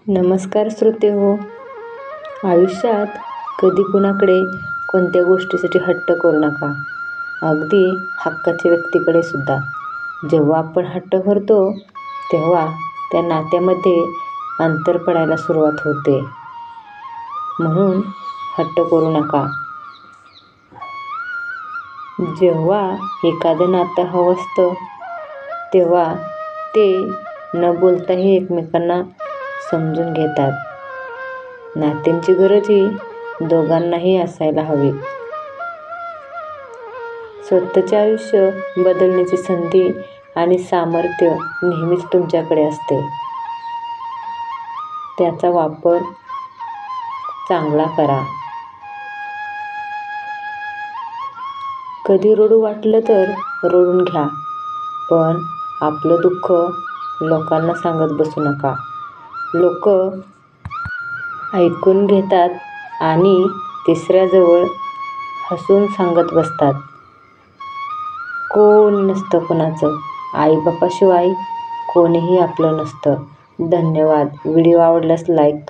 नमस्कार श्रोते हो. आयुष्यात कधी कुणाकडे कोणत्या गोष्टीसाठी हट्ट करू नका, अगदी हक्काच्या व्यक्तीकडे सुद्धा. जेव्हा आपण हट्ट करतो तेव्हा त्या नात्यामध्ये अंतर पडायला सुरुवात होते. म्हणून हट्ट करू नका. जेव्हा एखादं नातं हवं असतं तेव्हा ते न बोलताही एकमेकांना समजून घेतात. नात्यांची गरजही दोघांनाही असायला हवी. स्वतःचे आयुष्य बदलण्याची संधी आणि सामर्थ्य नेहमीच तुमच्याकडे असते. त्याचा वापर चांगला करा. कधी रडू वाटलं तर रडून घ्या, पण आपलं दुःख लोकांना सांगत बसू नका. लोक ऐकून घेतात आणि तिसऱ्याजवळ हसून सांगत बसतात. कोणी नसतं कुणाचं. आईबापाशिवाय कोणीही आपलं नसतं. धन्यवाद. व्हिडिओ आवडल्यास लाईक करा.